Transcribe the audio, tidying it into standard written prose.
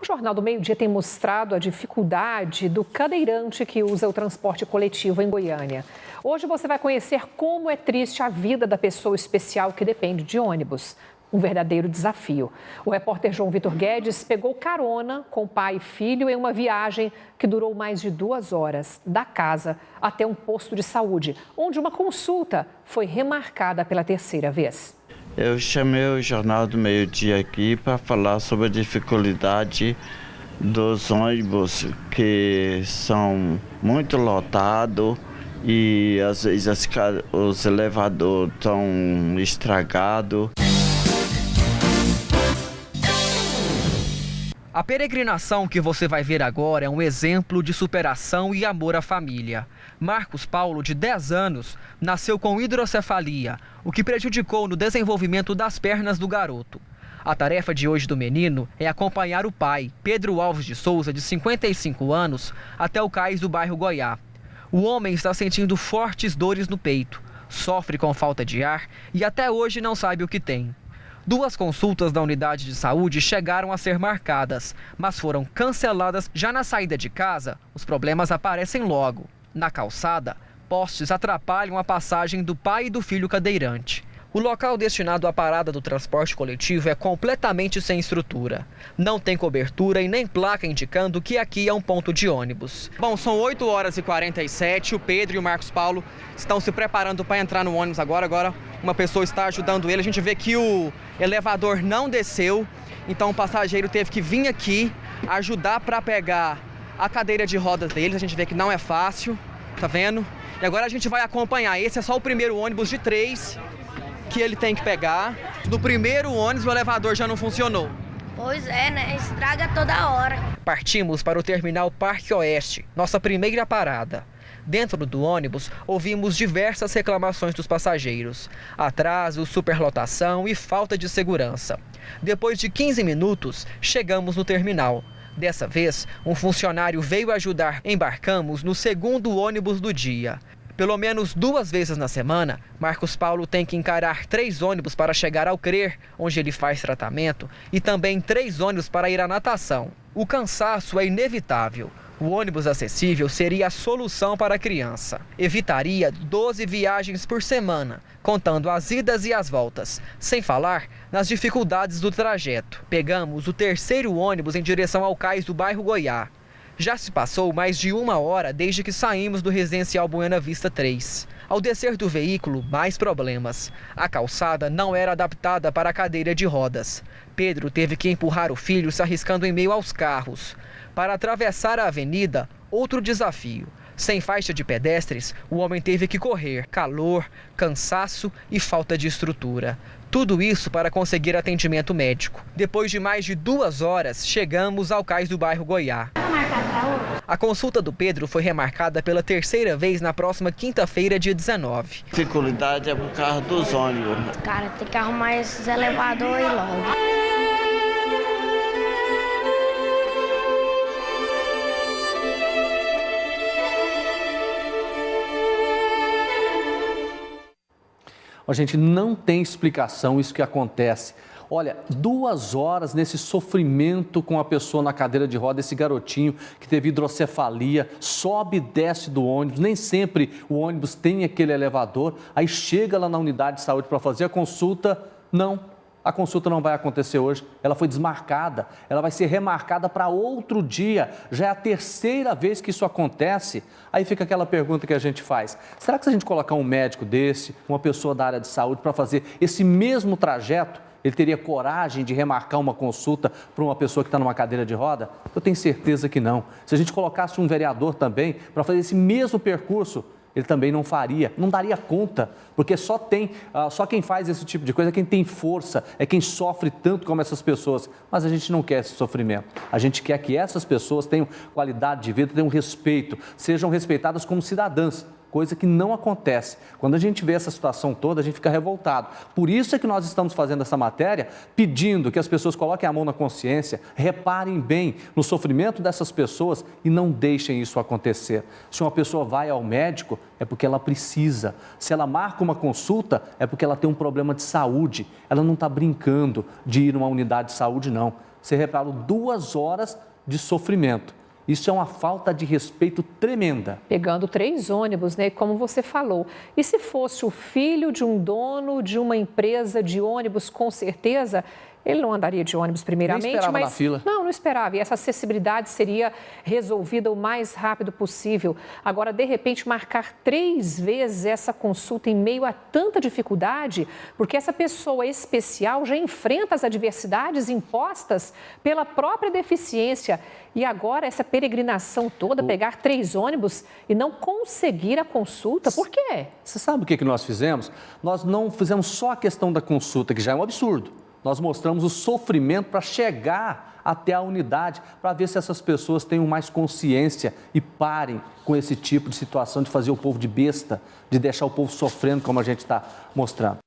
O Jornal do Meio-Dia tem mostrado a dificuldade do cadeirante que usa o transporte coletivo em Goiânia. Hoje você vai conhecer como é triste a vida da pessoa especial que depende de ônibus. Um verdadeiro desafio. O repórter João Vitor Guedes pegou carona com pai e filho em uma viagem que durou mais de 2 horas, da casa até um posto de saúde, onde uma consulta foi remarcada pela 3ª vez. Eu chamei o Jornal do Meio-Dia aqui para falar sobre a dificuldade dos ônibus que são muito lotados e às vezes os elevadores estão estragados. A peregrinação que você vai ver agora é um exemplo de superação e amor à família. Marcos Paulo, de 10 anos, nasceu com hidrocefalia, o que prejudicou no desenvolvimento das pernas do garoto. A tarefa de hoje do menino é acompanhar o pai, Pedro Alves de Souza, de 55 anos, até o cais do bairro Goiá. O homem está sentindo fortes dores no peito, sofre com falta de ar e até hoje não sabe o que tem. 2 consultas da unidade de saúde chegaram a ser marcadas, mas foram canceladas já na saída de casa. Os problemas aparecem logo. Na calçada, postes atrapalham a passagem do pai e do filho cadeirante. O local destinado à parada do transporte coletivo é completamente sem estrutura. Não tem cobertura e nem placa indicando que aqui é um ponto de ônibus. Bom, são 8h47, o Pedro e o Marcos Paulo estão se preparando para entrar no ônibus agora. Uma pessoa está ajudando ele. A gente vê que o elevador não desceu, então o passageiro teve que vir aqui ajudar para pegar a cadeira de rodas deles. A gente vê que não é fácil, tá vendo? E agora a gente vai acompanhar. Esse é só o primeiro ônibus de 3 que ele tem que pegar. No primeiro ônibus o elevador já não funcionou. Pois é, né? Estraga toda hora. Partimos para o terminal Parque Oeste, nossa primeira parada. Dentro do ônibus, ouvimos diversas reclamações dos passageiros. Atraso, superlotação e falta de segurança. Depois de 15 minutos, chegamos no terminal. Dessa vez, um funcionário veio ajudar. Embarcamos no segundo ônibus do dia. Pelo menos 2 vezes na semana, Marcos Paulo tem que encarar 3 ônibus para chegar ao CRER, onde ele faz tratamento, e também 3 ônibus para ir à natação. O cansaço é inevitável. O ônibus acessível seria a solução para a criança. Evitaria 12 viagens por semana, contando as idas e as voltas, sem falar nas dificuldades do trajeto. Pegamos o 3º ônibus em direção ao cais do bairro Goiá. Já se passou mais de 1 hora desde que saímos do residencial Buena Vista 3. Ao descer do veículo, mais problemas. A calçada não era adaptada para a cadeira de rodas. Pedro teve que empurrar o filho se arriscando em meio aos carros. Para atravessar a avenida, outro desafio. Sem faixa de pedestres, o homem teve que correr. Calor, cansaço e falta de estrutura. Tudo isso para conseguir atendimento médico. Depois de mais de 2 horas, chegamos ao cais do bairro Goiá. A consulta do Pedro foi remarcada pela 3ª vez na próxima quinta-feira, dia 19. A dificuldade é por causa dos ônibus. Cara, tem que arrumar esses elevadores logo. A gente não tem explicação isso que acontece. Olha, 2 horas nesse sofrimento com a pessoa na cadeira de roda, esse garotinho que teve hidrocefalia, sobe e desce do ônibus, nem sempre o ônibus tem aquele elevador, aí chega lá na unidade de saúde para fazer a consulta, não. A consulta não vai acontecer hoje, ela foi desmarcada, ela vai ser remarcada para outro dia. Já é a 3ª vez que isso acontece. Aí fica aquela pergunta que a gente faz: será que se a gente colocar um médico desse, uma pessoa da área de saúde para fazer esse mesmo trajeto, ele teria coragem de remarcar uma consulta para uma pessoa que está numa cadeira de roda? Eu tenho certeza que não. Se a gente colocasse um vereador também para fazer esse mesmo percurso, ele também não faria, não daria conta, porque só quem faz esse tipo de coisa é quem tem força, é quem sofre tanto como essas pessoas. Mas a gente não quer esse sofrimento, a gente quer que essas pessoas tenham qualidade de vida, tenham respeito, sejam respeitadas como cidadãs. Coisa que não acontece. Quando a gente vê essa situação toda, a gente fica revoltado. Por isso é que nós estamos fazendo essa matéria, pedindo que as pessoas coloquem a mão na consciência, reparem bem no sofrimento dessas pessoas e não deixem isso acontecer. Se uma pessoa vai ao médico, é porque ela precisa. Se ela marca uma consulta, é porque ela tem um problema de saúde. Ela não está brincando de ir numa unidade de saúde, não. Você reparou 2 horas de sofrimento. Isso é uma falta de respeito tremenda. Pegando 3 ônibus, né? Como você falou. E se fosse o filho de um dono de uma empresa de ônibus, com certeza ele não andaria de ônibus primeiramente, Nem esperava mas na fila. não esperava. E essa acessibilidade seria resolvida o mais rápido possível. Agora, de repente, marcar 3 vezes essa consulta em meio a tanta dificuldade, porque essa pessoa especial já enfrenta as adversidades impostas pela própria deficiência. E agora essa peregrinação toda, pegar 3 ônibus e não conseguir a consulta, por quê? Você sabe o que nós fizemos? Nós não fizemos só a questão da consulta, que já é um absurdo. Nós mostramos o sofrimento para chegar até a unidade, para ver se essas pessoas tenham mais consciência e parem com esse tipo de situação de fazer o povo de besta, de deixar o povo sofrendo, como a gente está mostrando.